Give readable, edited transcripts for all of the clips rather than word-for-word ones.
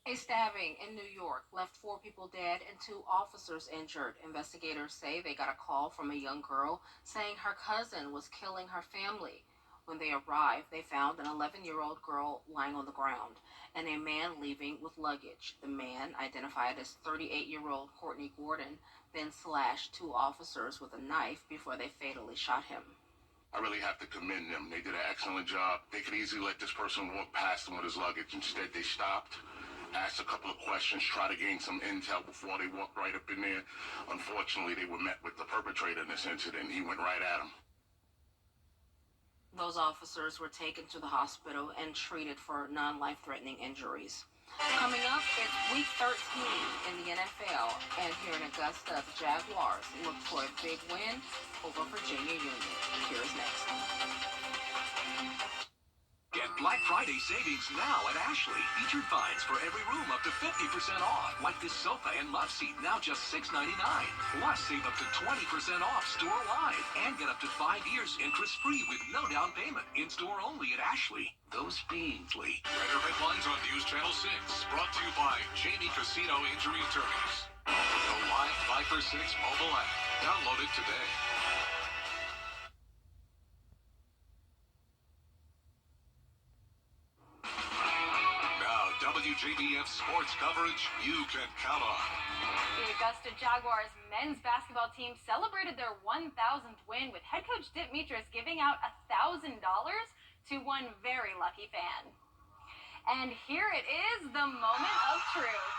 A stabbing in New York left 4 people dead and 2 officers injured. Investigators say they got a call from a young girl saying her cousin was killing her family. When they arrived, they found an 11-year-old girl lying on the ground and a man leaving with luggage. The man, identified as 38-year-old Courtney Gordon, then slashed 2 officers with a knife before they fatally shot him. I really have to commend them. They did an excellent job. They could easily let this person walk past them with his luggage. Instead, they stopped, asked a couple of questions, tried to gain some intel before they walked right up in there. Unfortunately, they were met with the perpetrator in this incident. He went right at them. Those officers were taken to the hospital and treated for non-life-threatening injuries. Coming up, it's week 13 in the NFL, and here in Augusta, the Jaguars look for a big win over Virginia Union. Here's next. Get Black Friday savings now at Ashley. Featured finds for every room up to 50% off. Like this sofa and love seat, now just $6.99. Plus, save up to 20% off store-wide. And get up to 5 years interest-free with no down payment. In-store only at Ashley. Those fiends, Lee. Weather headlines on News Channel 6. Brought to you by Jamie Casino Injury Attorneys. The live 5 for 6 mobile app. Download it today. WJBF sports coverage you can count on. The Augusta Jaguars men's basketball team celebrated their 1,000th win with head coach Demetris giving out $1,000 to one very lucky fan. And here it is, the moment of truth.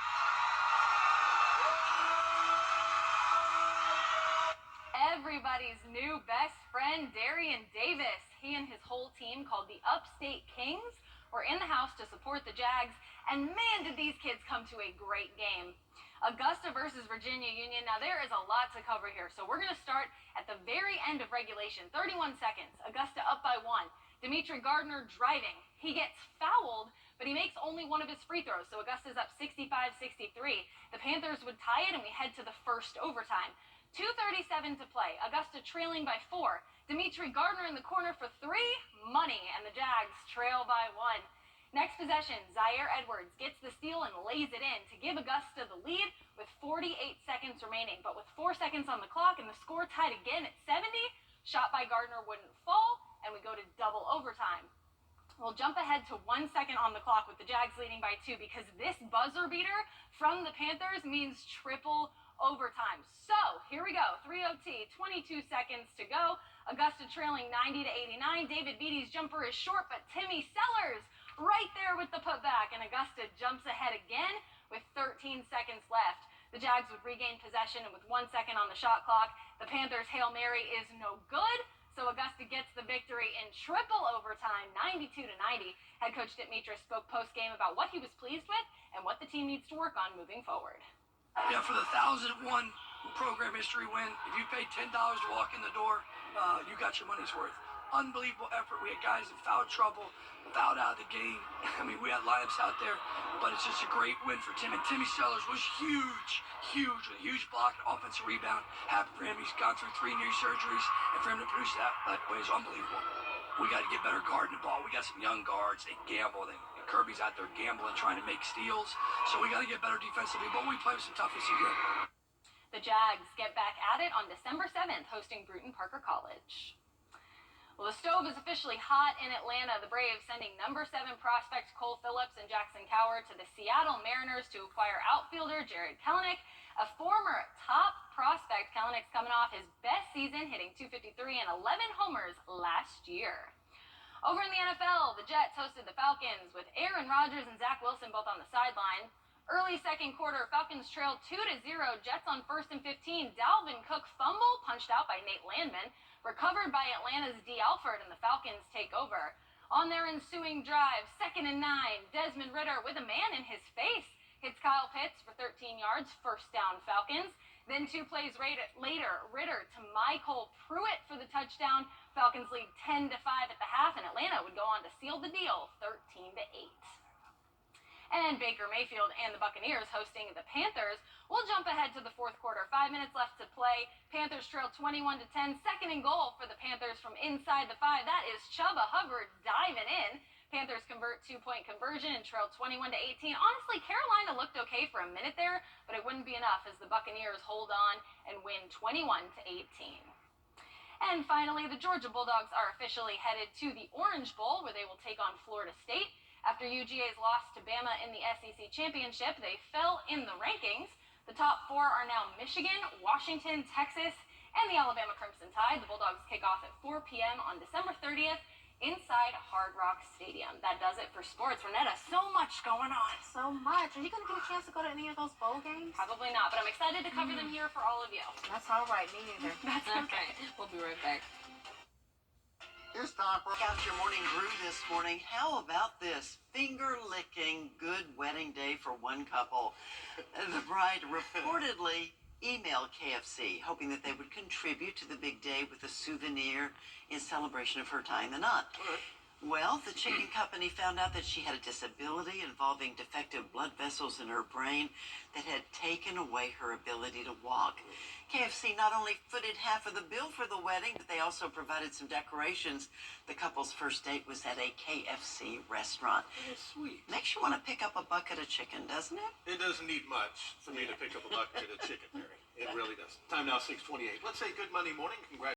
Everybody's new best friend, Darian Davis. He and his whole team, called the Upstate Kings, were in the house to support the Jags, and man, did these kids come to a great game. Augusta versus Virginia Union. Now, there is a lot to cover here, so we're going to start at the very end of regulation. 31 seconds. Augusta up by 1. Dimitri Gardner driving. He gets fouled, but he makes only one of his free throws, so Augusta's up 65-63. The Panthers would tie it, and we head to the first overtime. 2:37 to play. Augusta trailing by 4. Dimitri Gardner in the corner for 3. Money, and the Jags trail by 1. Next possession, Zaire Edwards gets the steal and lays it in to give Augusta the lead with 48 seconds remaining. But with 4 seconds on the clock and the score tied again at 70, shot by Gardner wouldn't fall, and we go to double overtime. We'll jump ahead to 1 second on the clock with the Jags leading by 2, because this buzzer beater from the Panthers means triple overtime. So here we go. 3 OT, 22 seconds to go. Augusta trailing 90-89. David Beatty's jumper is short, but Timmy Sellers right there with the putback, and Augusta jumps ahead again with 13 seconds left. The Jags would regain possession, and with 1 second on the shot clock, the Panthers' Hail Mary is no good, so Augusta gets the victory in triple overtime, 92-90. Head coach Demetris spoke post-game about what he was pleased with and what the team needs to work on moving forward. Yeah, for the 1,001 program history win, if you paid $10 to walk in the door, you got your money's worth. Unbelievable effort. We had guys in foul trouble, fouled out of the game. I mean, we had lineups out there, but it's just a great win for Tim. And Timmy Sellers was huge, with a huge block, offensive rebound. Happy for him. He's gone through 3 knee surgeries, and for him to produce that way is unbelievable. We got to get better guarding the ball. We got some young guards. They gamble. Kirby's out there gambling, trying to make steals. So we got to get better defensively, but we play with some toughness and grit. The Jags get back at it on December 7th, hosting Bruton Parker College. Well, the stove is officially hot in Atlanta. The Braves sending number 7 prospect Cole Phillips and Jackson Coward to the Seattle Mariners to acquire outfielder Jared Kelenic, a former top prospect. Kelenic's coming off his best season, hitting .253 and 11 homers last year. Over in the NFL, the Jets hosted the Falcons with Aaron Rodgers and Zach Wilson both on the sideline. Early second quarter, Falcons trailed 2-0. Jets on 1st and 15. Dalvin Cook fumble, punched out by Nate Landman. Recovered by Atlanta's D. Alford, and the Falcons take over. On their ensuing drive, 2nd and 9, Desmond Ridder with a man in his face hits Kyle Pitts for 13 yards, first down Falcons. Then 2 plays later, Ridder to Michael Pruitt for the touchdown. Falcons lead 10-5 at the half, and Atlanta would go on to seal the deal 13-8. And Baker Mayfield and the Buccaneers hosting the Panthers. We'll jump ahead to the 4th quarter. 5 minutes left to play. Panthers trail 21-10. 2nd and goal for the Panthers from inside the 5. That is Chuba Hubbard diving in. Panthers convert 2-point conversion and trail 21-18. Honestly, Carolina looked okay for a minute there, but it wouldn't be enough as the Buccaneers hold on and win 21-18. And finally, the Georgia Bulldogs are officially headed to the Orange Bowl, where they will take on Florida State. After UGA's loss to Bama in the SEC Championship, they fell in the rankings. The top four are now Michigan, Washington, Texas, and the Alabama Crimson Tide. The Bulldogs kick off at 4 p.m. on December 30th inside Hard Rock Stadium. That does it for sports. Renetta, so much going on. So much. Are you going to get a chance to go to any of those bowl games? Probably not, but I'm excited to cover them here for all of you. That's all right. Me neither. That's okay. We'll be right back. It's time for out your morning brew this morning. How about this? Finger-licking good wedding day for one couple. The bride reportedly emailed KFC, hoping that they would contribute to the big day with a souvenir in celebration of her tying the knot. Well, the chicken company found out that she had a disability involving defective blood vessels in her brain that had taken away her ability to walk. KFC not only footed half of the bill for the wedding, but they also provided some decorations. The couple's first date was at a KFC restaurant. Oh, sweet. Makes you want to pick up a bucket of chicken, doesn't it? It doesn't need much for me to pick up a bucket of chicken, Mary. It really doesn't. Time now, 6:28. Let's say good Monday morning. Congratulations.